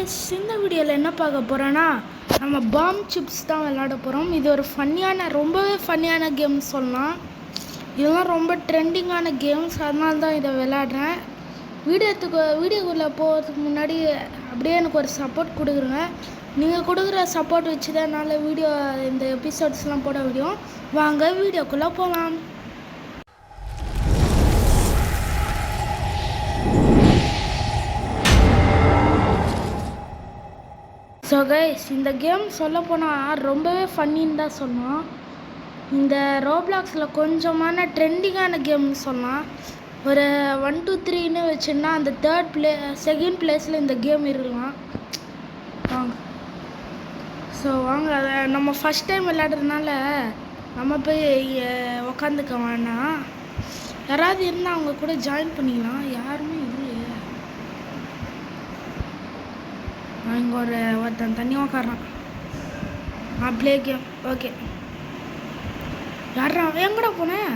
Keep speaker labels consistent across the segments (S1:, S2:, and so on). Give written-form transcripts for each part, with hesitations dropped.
S1: Guys, இந்த வீடியோவில் என்ன பார்க்க போகிறோன்னா நம்ம பாம் சிப்ஸ் தான் விளையாட போகிறோம். இது ஒரு ரொம்பவே ஃபன்னியான கேம் சொல்லலாம். இதெல்லாம் ரொம்ப ட்ரெண்டிங்கான கேம்ஸ், அதனால தான் இதை விளையாடுறேன். வீடியோக்குள்ளே போகிறதுக்கு முன்னாடி அப்படியே எனக்கு ஒரு சப்போர்ட் கொடுக்குறேங்க. நீங்கள் கொடுக்குற சப்போர்ட் வச்சு தான் என்னால் இந்த எபிசோட்ஸ்லாம் போட முடியும். வாங்க வீடியோக்குள்ளே போகலாம். ஸோ கைஸ், இந்த கேம் சொல்ல போனால் ரொம்பவே ஃபன்னின்னு தான் சொல்லலாம். இந்த ரோப்ளாக்ஸில் கொஞ்சமான ட்ரெண்டிங்கான கேம்னு சொல்லலாம். ஒரு 1 2 3ன்னு வச்சுன்னா அந்த செகண்ட் பிளேஸில் இந்த கேம் இருக்கலாம். வாங்க. ஸோ வாங்க, அதை நம்ம ஃபஸ்ட் டைம் விளையாடுறதுனால நம்ம போய் உக்காந்துக்க வேணாம். யாராவது இருந்தால் அவங்க கூட ஜாயின் பண்ணிக்கலாம். யாருமே இல்லையே. இங்கே ஒருத்தன் தண்ணி உக்காடுறான். Play game. ஓகே, யாரா எங்கடா போனேன்?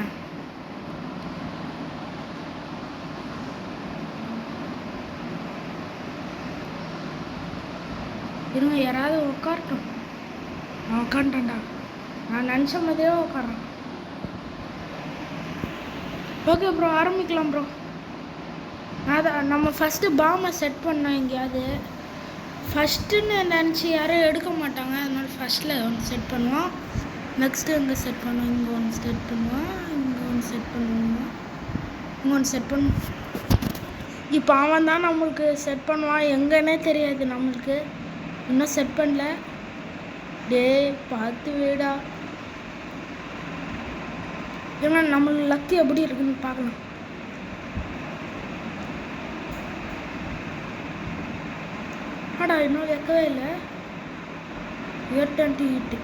S1: இருங்க, யாராவது உட்காரட்டும். நான் உட்காந்துட்டேன்டா. நான் நினச்ச மாதிரியே உட்காடுறான். ஓகே ப்ரோ, ஆரம்பிக்கலாம் ப்ரோ. அதான் நம்ம ஃபஸ்ட்டு பாமை செட் பண்ணோம் எங்கேயாவது. ஃபஸ்ட்டுன்னு நினச்சி யாரும் எடுக்க மாட்டாங்க, அதனால ஃபஸ்ட்டில் ஒன்று செட் பண்ணுவோம். நெக்ஸ்ட்டு இங்கே செட் பண்ணுவோம், இங்கே ஒன்று செட் பண்ணுவோம், இங்கே ஒன்று செட் பண்ணுவோம், இங்கே ஒன்று செட் பண்ணுவோம். இப்போ அவன் தான் நம்மளுக்கு செட் பண்ணுவான். எங்கன்னே தெரியாது நம்மளுக்கு. இன்னும் செட் பண்ணல. பார்த்து வீடா. ஏன்னா நம்மளுக்கு லக்கு எப்படி இருக்குன்னு பார்க்கலாம். ஆடா, இன்னும் வைக்கவே இல்லை. 8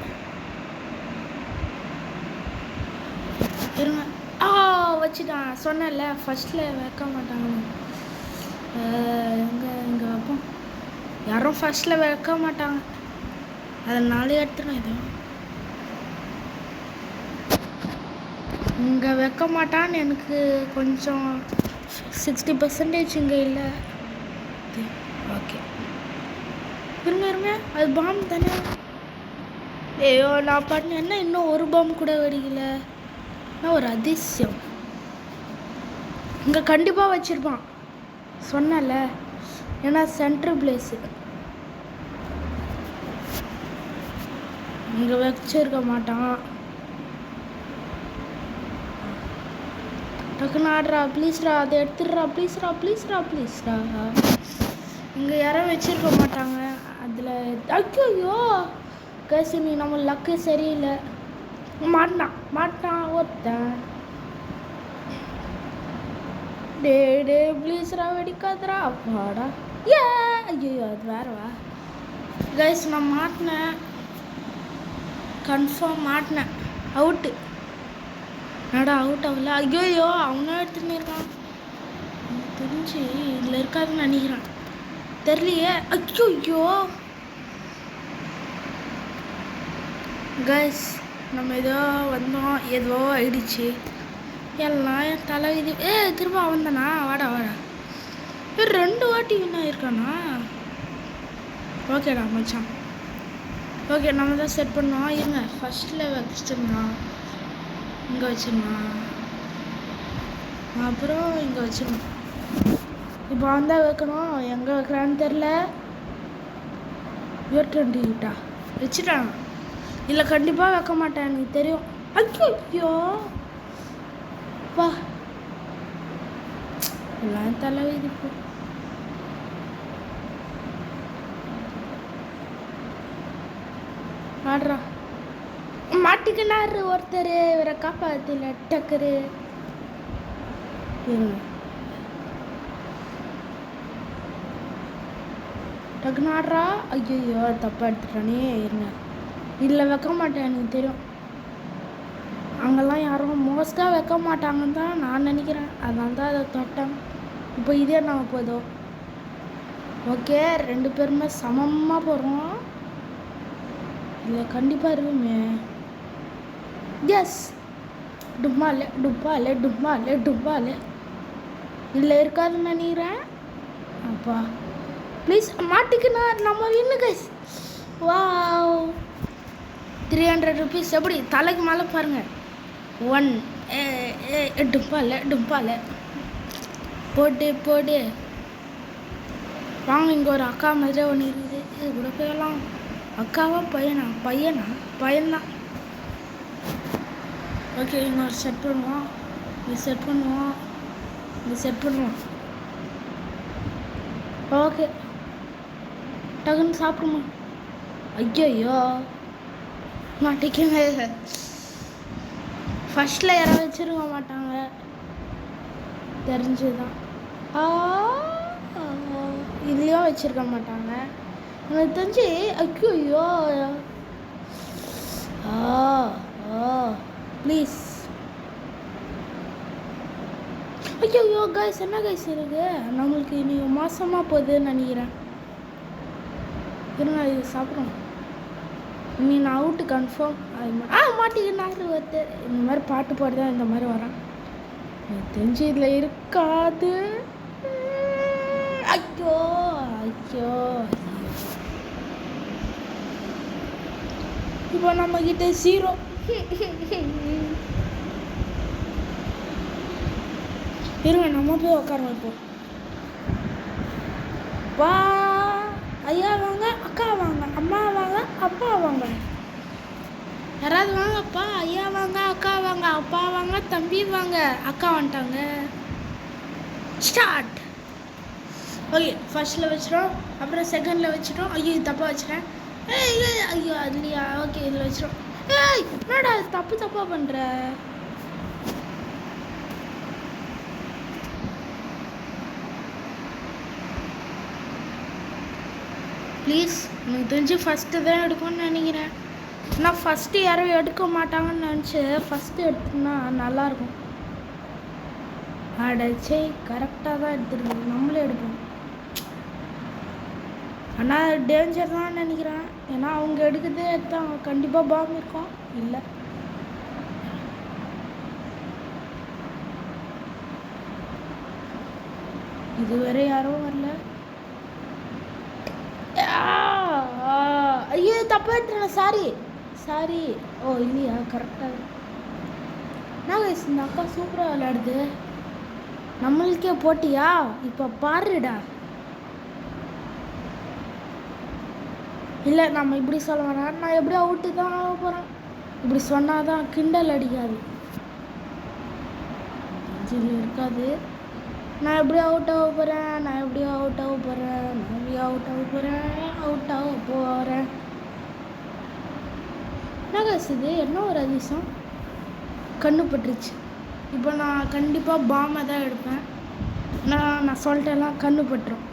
S1: இருங்க. வச்சுட்டான். சொன்னேன்ல ஃபஸ்ட்டில் வைக்க மாட்டாங்க. இங்கே வைப்போம். யாரும் ஃபஸ்ட்டில் வைக்க மாட்டாங்க, அதனால எடுத்துடும். இது இங்கே வைக்க மாட்டான்னு எனக்கு கொஞ்சம் 60% இங்கே இல்லை. ஓகே, இருங்க. அது பாம் தானே? ஐயோ, நான் பண்ண என்ன இன்னும் ஒரு பாம் கூட வெடிக்கல. ஒரு அதிசயம். இங்கே கண்டிப்பாக வச்சுருப்பான், சொன்னல. ஏன்னா சென்ட்ரல் பிளேஸு. இங்கே வச்சிருக்க மாட்டான். டக்குன்னு ஆடுறா, ப்ளீஸ்ரா, அதை எடுத்துடுறா, ப்ளீஸ்ரா. இங்கே யாரும் வச்சிருக்க மாட்டாங்க அதில். ஐயோ கேசி, நீ நம்ம லக்கு சரியில்லை. மாட்டான் ஒருத்தன். டே ப்ளீஸ்ரா, வெடிக்காதரா. அப்பாடா. ஐயோ, அது வேறவா கைஸ். நான் மாட்டினேன், கன்ஃபார்ம் மாட்டினேன். அவுட்டு. என்னடா அவுட் ஆகல? ஐயோ, அவனும் எடுத்துன்னு இருக்கான். தெரிஞ்சு இதில் இருக்காதுன்னு நினைக்கிறான், தெரியலையே. ஐயோ கைஸ், நம்ம ஏதோ வந்தோம், ஏதோ ஆயிடுச்சு. எல்லாம் என் தலை இது. திரும்ப அவன் தானா? வாடா 2 வாட்டி இன்னும் இருக்கானா? ஓகேடா மச்சான். ஓகே, நம்ம தான் செட் பண்ணோம். இருங்க, ஃபஸ்ட்டில் வச்சுருந்தான், இங்கே வச்சிருந்தான், அப்புறம் இங்கே வச்சிருந்தோம். இப்போ வந்தால் வைக்கணும். எங்கே வைக்கிறான்னு தெரில. 28 வச்சுட்டான். இல்லை, கண்டிப்பாக வைக்க மாட்டேன், எனக்கு தெரியும். ஐயோ வா, எல்லாம் தலைவலி. இப்போ ஆடுறா. மாட்டிக்கினாரு ஒருத்தர், இவரை காப்பாத்துல டக்கரு. டக்குன்னு ஆடுறா. ஐயோ, தப்பா எடுத்துட்டானே. இருங்க, இல்லை வைக்க மாட்டேன், எனக்கு தெரியும். அங்கெல்லாம் யாரும் மோஸ்ட்டாக வைக்க மாட்டாங்கன்னு தான் நான் நினைக்கிறேன், அதனால தான் அதை தொட்டேன். இப்போ இதே நம்ம போதும். ஓகே, 2 பேருமே சமமாக போகிறோம். இல்லை, கண்டிப்பாக இருக்குமே. எஸ், டுப்பாலே. இல்லை, இருக்காதுன்னு நினைக்கிறேன். அப்பா ப்ளீஸ் மாட்டிக்கினா நம்ம வின்னு கைஸ். Wow 300 rupees. எப்படி தலைக்கு மேலே பாருங்கள். 1 டும்பால போட்டு போடு. வாங்க, இங்கே ஒரு அக்கா மாதிரியே ஒன்று இருக்குது, இது கூட போயலாம். அக்காவா பையன்தான். ஓகே, இங்கே ஒரு செட் பண்ணுவோம், இது செட் பண்ணுவோம். ஓகே, டக்குன்னு சாப்பிடுமா. ஐயோ மாட்டிக்கங்க. ஃபர்ஸ்ட்டில் யாராவது வச்சுருக்க மாட்டாங்க, தெரிஞ்சுதான். இதுலேயும் வச்சுருக்க மாட்டாங்க எனக்கு தெரிஞ்சு. ஐயோ ப்ளீஸ். ஐயோ கைஸ், என்ன கைஸ் இருக்கு நம்மளுக்கு இன்னைக்கு மோசமாக போகுதுன்னு நினைக்கிறேன். இருங்க, இது சாப்பிட்றோம். நீ நான் அவுட்டு கன்ஃபார்ம். மாட்டிக்கினாரு ஒருத்தர். இந்த மாதிரி பாட்டு பாடி தான் இந்த மாதிரி வரேன். எனக்கு தெரிஞ்சு இதில் இருக்காது. ஐயோ இப்போ நம்மக்கிட்ட 0. இருங்க, நம்ம போய் உட்காருவோம். இப்போ வா ஐயா வாங்க, அக்கா வாங்க, அம்மா வாங்க, அப்பா வாங்க. யாராவது வாங்கப்பா. ஐயா வாங்க, அக்கா வாங்க, அப்பா வாங்க, தம்பி வாங்க. அக்கா வந்துட்டாங்க. ஸ்டார்ட். ஓகே, ஃபர்ஸ்ட்டில் வச்சிடும், அப்புறம் செகண்டில் வச்சிட்டோம். ஐயோ தப்பாக வச்சுட்டேன். ஐயோ அதுலையா. ஓகே, இதில் வச்சிடும். என்னடா தப்பாக பண்ணுற. ப்ளீஸ், எனக்கு தெரிஞ்சு ஃபஸ்ட்டு தான் எடுக்கணும்னு நினைக்கிறேன். ஆனால் ஃபஸ்ட்டு யாரும் எடுக்க மாட்டாங்கன்னு நினச்சி ஃபஸ்ட்டு எடுத்தோம்னா நல்லாயிருக்கும். அடச்சே, கரெக்டாக தான் எடுத்துருக்கு. நம்மளே எடுப்போம். ஆனால் டேஞ்சர் தான் நினைக்கிறேன். ஏன்னா அவங்க எடுக்கிறதே எடுத்தாங்க, கண்டிப்பாக பாம்பு இருக்கும். இல்லை, இதுவரை யாரும் வரல. ஐயோ தப்பாக எடுத்துறேன். சாரி. ஓ இல்லையா, கரெக்டாக. நான் இந்த அக்கா சூப்பராக விளையாடுது. நம்மளுக்கே போட்டியா? இப்போ பாருடா. இல்லை, நம்ம இப்படி சொல்ல வேணாம். நான் எப்படி அவுட்டு தான் ஆக போகிறேன். இப்படி சொன்னால் தான் கிண்டல் அடிக்காது, இருக்காது. நான் எப்படி அவுட் ஆக போகிறேன். என்ன காசுது, என்ன ஒரு அதிசயம். கண்ணு பட்டுருச்சு. இப்போ நான் கண்டிப்பாக பாமை தான் எடுப்பேன். நான் சொல்லிட்டேலாம், கண்ணு பட்டுரும்.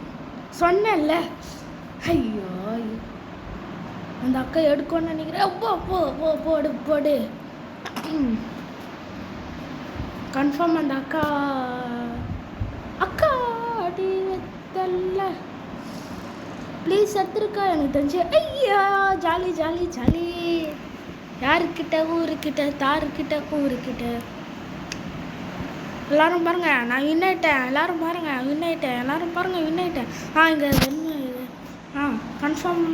S1: சொன்னேன்ல. ஐயோ, அந்த அக்கா எடுக்கணும்னு நினைக்கிறேன். போடு. கன்ஃபார்ம் அந்த அக்கா அடி வைத்தல்ல. ப்ளீஸ் எடுத்துருக்கா. எனக்கு தெரிஞ்சு. ஐயா ஜாலி. யாருக்கிட்ட, ஊருக்கிட்ட, தாருக்கிட்ட, ஊருக்கிட்ட. எல்லாரும் பாருங்க, நான் வின் ஆயிட்டேன். எல்லாரும் பாருங்க வின் ஆயிட்டேன். இங்கே கன்ஃபார்ம்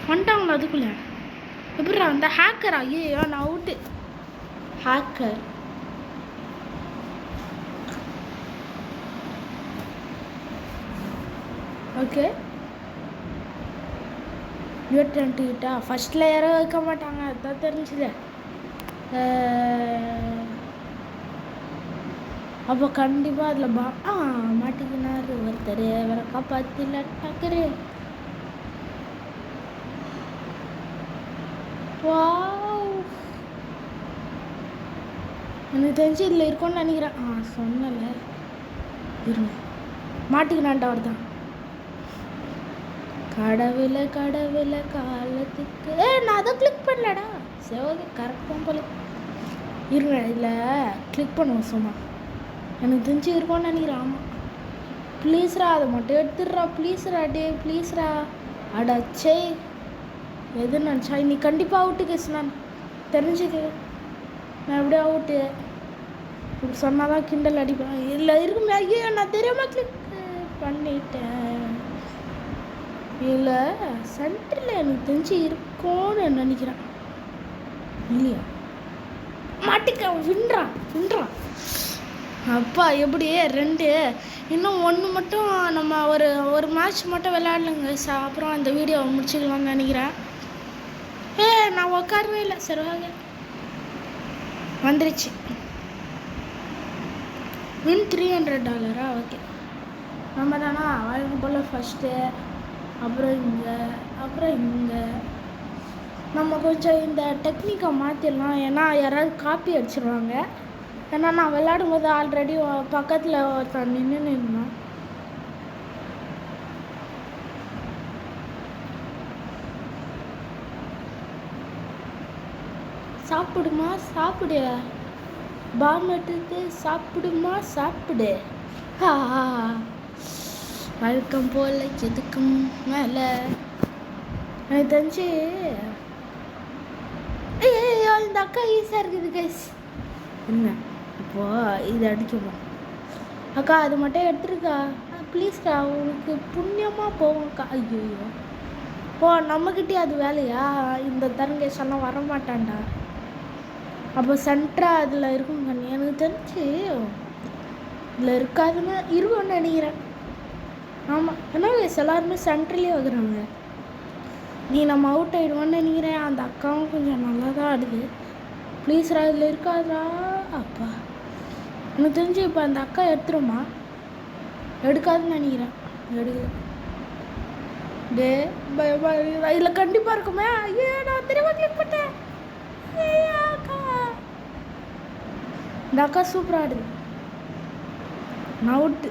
S1: வந்துட்டாங்களா அதுக்குள்ளே. எப்படிரா அந்த ஹேக்கரா? ஐயோ நான் அவுட்டு. ஹேக்கர். ஓகே, கிட்டா ஃபர்ஸ்ட்டில் யாரும் வைக்க மாட்டாங்க, அதான் தெரிஞ்சுது. அப்போ கண்டிப்பாக அதில் மாட்டிக்கினார் ஒருத்தர். வேற காப்பாற்றில டக்குரு. எனக்கு தெரிஞ்சு இதில் இருக்கும்னு நினைக்கிறேன். சொன்னல இருங்க, மாட்டிக்கினான்ட்டு அவர் தான். கடவுளை காலத்துக்கு. நான் அதை கிளிக் பண்ணலடா. சரி, கரெக்டாக போல. இருங்க, இதில் கிளிக் பண்ணுவோம் சும்மா. எனக்கு தெரிஞ்சு இருக்கும்னு நினைக்கிறேன். ஆமாம், ப்ளீஸ்ரா அதை மட்டும் எடுத்துடுறா. ப்ளீஸ்ரா. அடச்சே, எது நினச்சா இன்னைக்கு கண்டிப்பாக அவுட்டு கேஸ். நான் தெரிஞ்சுது. நான் எப்படியும் அவுட்டு. இப்படி சொன்னாதான் கிண்டல் அடிப்பேன். இல்லை இருக்குமே, ஐயோ நான் தெரியாமல் கிளிக் பண்ணிட்டேன். இல்லை சென்டரில் எனக்கு தெரிஞ்சு இருக்கும்னு நினைக்கிறேன். இல்லையா மாட்டிக்க வின்றான். அப்பா எப்படியே 2 இன்னும் 1 மட்டும் நம்ம ஒரு மேட்ச் மட்டும் விளையாடலுங்க. அப்புறம் அந்த வீடியோவை முடிச்சுக்கலாம்னு நினைக்கிறேன். நான் உட்காரவே இல்லை. சரி வாங்க, வந்துருச்சு. வின் $300. ஓகே, நம்ம தானா வழக்கம் போல் ஃபஸ்ட்டு, அப்புறம் இங்கே நம்ம கொஞ்சம் இந்த டெக்னிக்கை மாற்றிடலாம். ஏன்னா யாராவது காப்பி அடிச்சிடுவாங்க. ஏன்னா நான் விளையாடும் போது ஆல்ரெடி பக்கத்தில் ஒருத்தன் நின்றுன்னு. சாப்பிடுமா சாப்பிடு, பாம் எடுத்து சாப்பிடு. வழக்கம் போல் எதுக்கும் மேலே எனக்கு தெரிஞ்சு இந்த அக்கா ஈஸியாக இருக்குது கைஸ். என்ன இப்போ இது அடிக்குமா அக்கா? அது மட்டும் எடுத்துருக்கா ப்ளீஸ்க்கா, உனக்கு புண்ணியமாக போவோம்க்கா. ஐயோ நம்மக்கிட்டே அது வேலையா? இந்த தரங்கேஷெல்லாம் வரமாட்டான்டா. அப்போ சென்ட்ரா அதில் இருக்கும் கண்ணி. எனக்கு தெரிஞ்சு இதில் இருக்காதுன்னு இருக்கும்னு நினைக்கிறேன். ஆமாம், ஏன்னா எல்லாருமே சென்ட்ரலே வைக்கிறாங்க. நீ நம்ம அவுட் ஆகிடுவோன்னு நினைக்கிறேன். அந்த அக்காவும் கொஞ்சம் நல்லா தான் ஆடுது. ப்ளீஸ்ரா இதில் இருக்காதா? அப்பா எனக்கு தெரிஞ்சு இப்போ அந்த அக்கா எடுத்துருமா? எடுக்காதுன்னு நினைக்கிறேன். எடுக்கல. பயமா இதில் கண்டிப்பாக இருக்குமே. ஐயோ நான் தெரியாம கிளிக் பண்ணிட்டேன். அக்கா, இந்த அக்கா சூப்பராக ஆடுது. நான் அவுட்டு.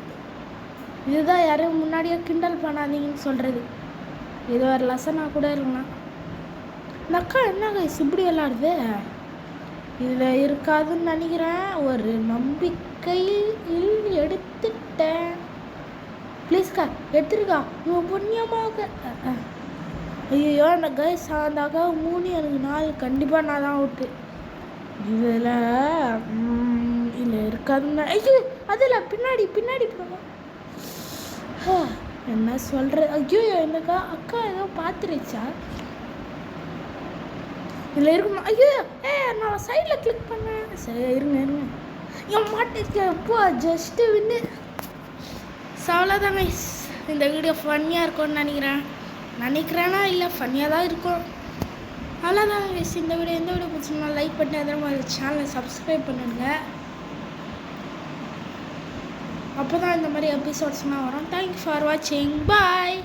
S1: இதுதான் யாரையும் முன்னாடியே கிண்டல் பண்ணாதீங்கன்னு சொல்கிறது. இது ஒரு லெசனாக கூட இருக்கலாம். இந்த அக்கா என்ன கைஸ் இப்படி விளாடுது? இதில் இருக்காதுன்னு நினைக்கிறேன். ஒரு நம்பிக்கையில் எடுத்துட்டேன். ப்ளீஸ்க்கா எடுத்துருக்கா, இவன் புண்ணியமாக. ஐயோ அந்த கைஸ் அந்த அக்கா 3 எனக்கு 4. கண்டிப்பாக நான் தான் அவுட்டு. இதில் இருக்காதுன்னு. ஐயோ அதில் பின்னாடி போவோம். என்ன சொல்கிற? ஐயோ என்னக்கா அக்கா ஏதோ பார்த்துருச்சா? இதில் இருக்குமா? ஐயோ நான் சைடில் கிளிக் பண்ணேன். சரி இருங்க என் மாட்டுக்கு எப்போ ஜஸ்ட்டு வின்னு. அவ்வளோதாங்க. இந்த வீடியோ ஃபன்னியாக இருக்கும்னு நினைக்கிறேன்னா இல்லை ஃபன்னியாக தான் இருக்கும். அவ்வளோதாங்க. இந்த வீடியோ பிடிச்சிருந்தா லைக் பண்ணி அதே மாதிரி சேனலை சப்ஸ்கிரைப் பண்ணிடுங்க. அப்போ தான் இந்த மாதிரி எபிசோட்ஸ்லாம் வரும். தேங்க்யூ ஃபார் வாட்சிங். பாய்.